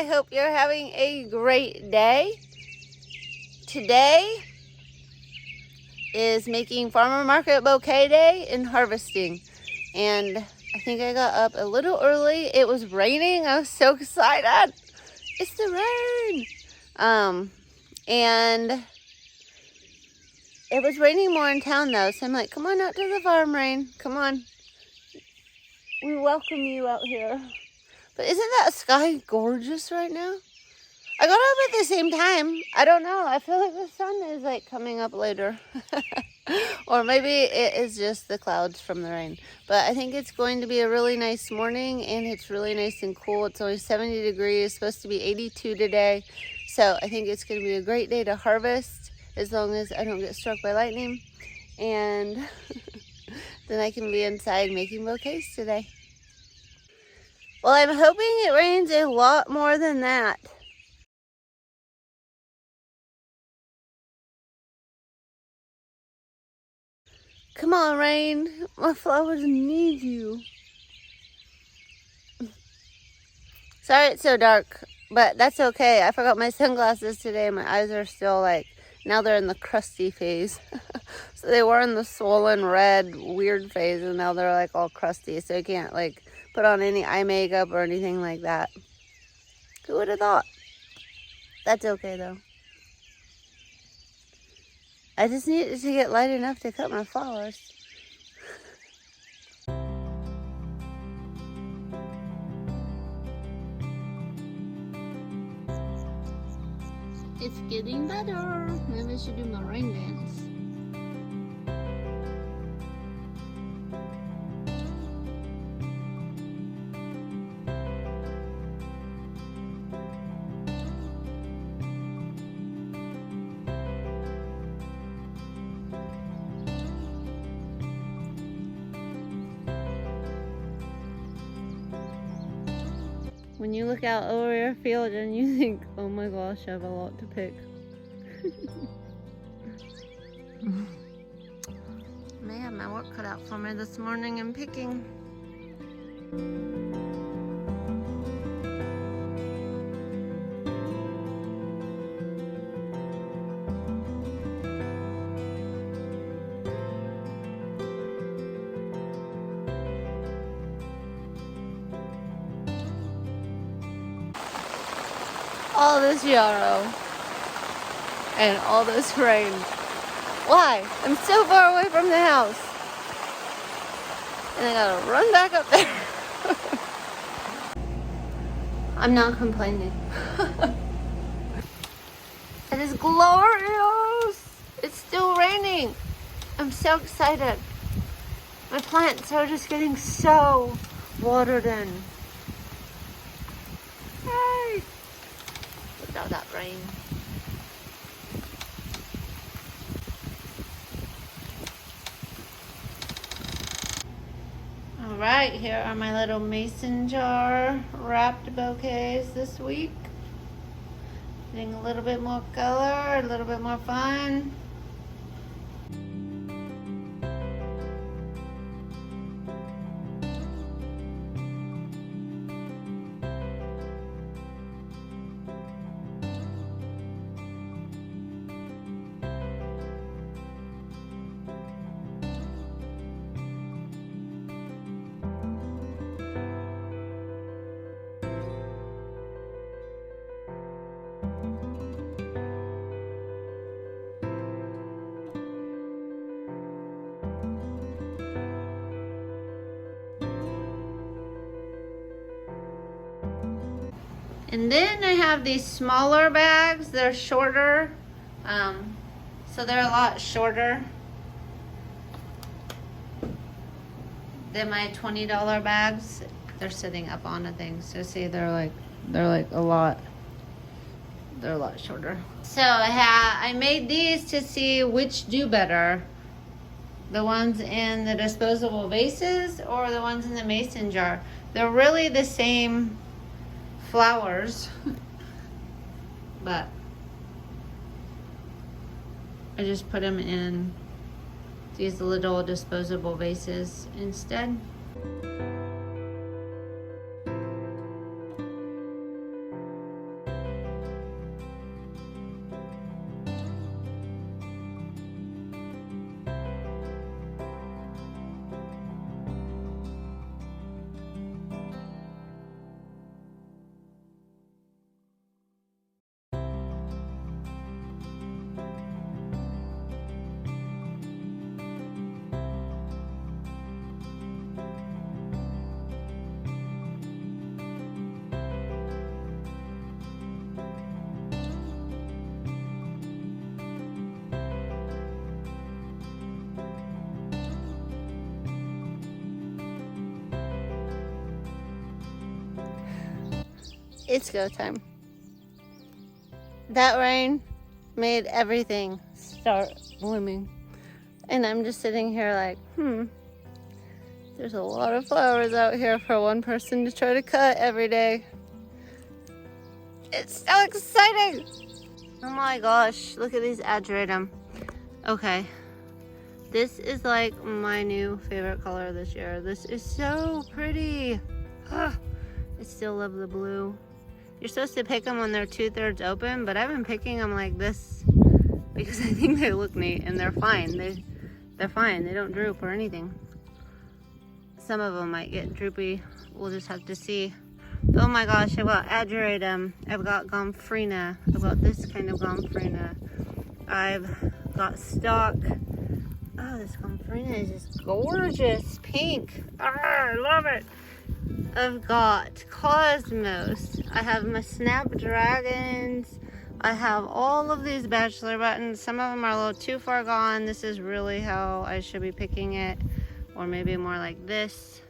I hope you're having a great day. Today is making farmer market bouquet day and harvesting. And I think I got up a little early. It was raining. I was so excited. It's the rain. And it was raining more in town though. So I'm like, come on out to the farm, rain. Come on. We welcome you out here. But isn't that sky gorgeous right now? I got up at the same time. I don't know. I feel like the sun is like coming up later. Or maybe it is just the clouds from the rain. But I think it's going to be a really nice morning and it's really nice and cool. It's only 70 degrees. It's supposed to be 82 today. So I think it's going to be a great day to harvest as long as I don't get struck by lightning. And then I can be inside making bouquets today. Well, I'm hoping it rains a lot more than that. Come on, rain. My flowers need you. Sorry it's so dark, but that's okay. I forgot my sunglasses today. My eyes are still like, now they're in the crusty phase. So they were in the swollen red weird phase and now they're like all crusty. So I can't like put on any eye makeup or anything like that. Who would have thought? That's okay though. I just needed to get light enough to cut my flowers. It's getting better. Maybe I should do my rain dance. When you look out over your field and you think, oh my gosh, I have a lot to pick. May have my work cut out for me this morning in picking. All this yarrow and all this rain. Why? I'm so far away from the house. And I gotta run back up there. I'm not complaining. It is glorious. It's still raining. I'm so excited. My plants are just getting so watered in. Yay! Without that rain. Alright, here are my little mason jar wrapped bouquets this week. Getting a little bit more color, a little bit more fun. And then I have these smaller bags. They're shorter, so they're a lot shorter than my $20 bags. They're sitting up on a thing, so see, they're like a lot shorter. So I made these to see which do better, the ones in the disposable vases or the ones in the mason jar. They're really the same flowers, but I just put them in these little disposable vases instead. It's go time. That rain made everything start blooming. And I'm just sitting here like, there's a lot of flowers out here for one person to try to cut every day. It's so exciting. Oh my gosh, look at these Ageratum. Okay, this is like my new favorite color this year. This is so pretty. I still love the blue. You're supposed to pick them when they're 2/3 open, but I've been picking them like this because I think they look neat and they're fine. They're fine, they don't droop or anything. Some of them might get droopy, we'll just have to see. Oh my gosh, I've got Ageratum, I've got Gomphrena, I've got this kind of Gomphrena, I've got stock. Oh, this Gomphrena is just gorgeous, pink. I love it. I've got Cosmos, I have my Snapdragons, I have all of these bachelor buttons. Some of them are a little too far gone. This is really how I should be picking it, or maybe more like this.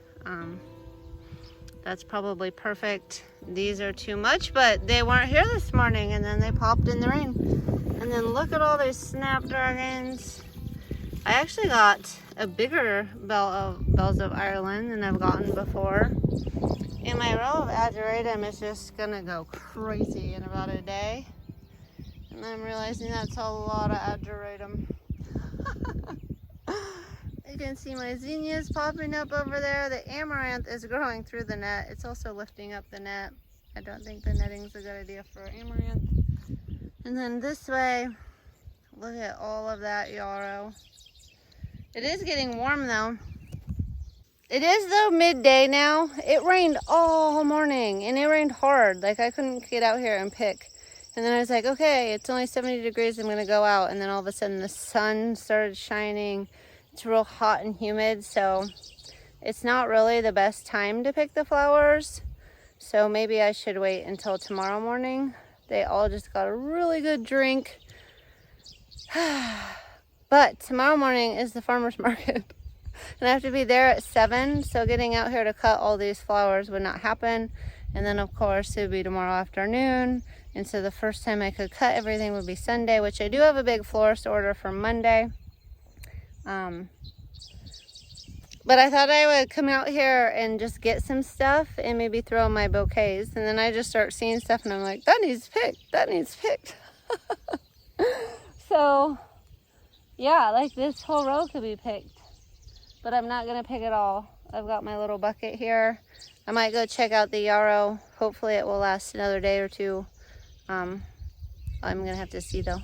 That's probably perfect. These are too much, but they weren't here this morning and then they popped in the rain. And then look at all these Snapdragons. I actually got a bigger bells of Ireland than I've gotten before. And my row of Ageratum is just gonna go crazy in about a day. And I'm realizing that's a lot of Ageratum. You can see my zinnias popping up over there. The amaranth is growing through the net. It's also lifting up the net. I don't think the netting's a good idea for amaranth. And then this way, look at all of that yarrow. It is getting warm though. It is though midday now. It rained all morning and it rained hard. Like I couldn't get out here and pick. And then I was like, okay, it's only 70 degrees. I'm gonna go out. And then all of a sudden the sun started shining. It's real hot and humid, so it's not really the best time to pick the flowers. So maybe I should wait until tomorrow morning. They all just got a really good drink. But tomorrow morning is the farmer's market. And I have to be there at 7, so getting out here to cut all these flowers would not happen. And then of course it would be tomorrow afternoon. And so the first time I could cut everything would be Sunday, which I do have a big florist order for Monday. But I thought I would come out here and just get some stuff and maybe throw in my bouquets. And then I just start seeing stuff and I'm like, that needs picked, that needs picked. So yeah, like this whole row could be picked, but I'm not gonna pick it all. I've got my little bucket here. I might go check out the yarrow. Hopefully it will last another day or two. I'm gonna have to see though.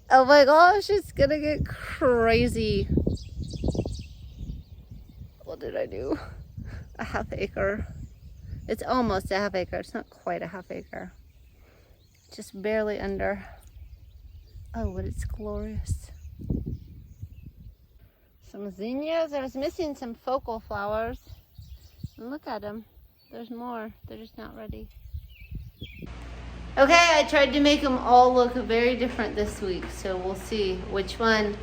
Oh my gosh, it's gonna get crazy. What did I do? A half acre. It's almost a half acre. It's not quite a half acre. Just barely under. Oh, but it's glorious. Some zinnias. I was missing some focal flowers. And look at them. There's more. They're just not ready. Okay, I tried to make them all look very different this week, so we'll see which one.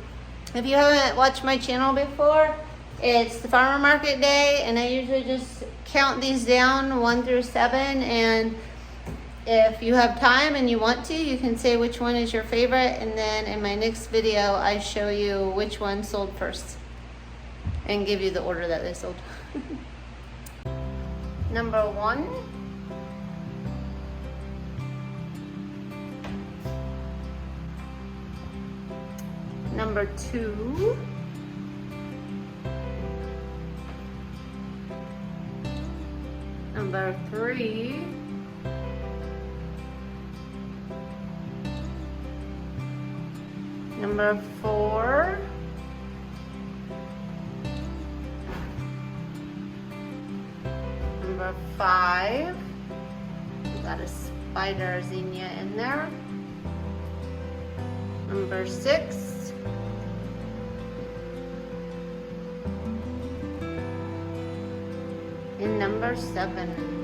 If you haven't watched my channel before, it's the farmer market day, and I usually just count these down 1 through 7, and if you have time and you want to, you can say which one is your favorite, and then in my next video, I show you which one sold first and give you the order that they sold. Number 1. Number 2. Number 3. Number 4. Number 5. We got a spider zinnia in there. Number 6. And number 7.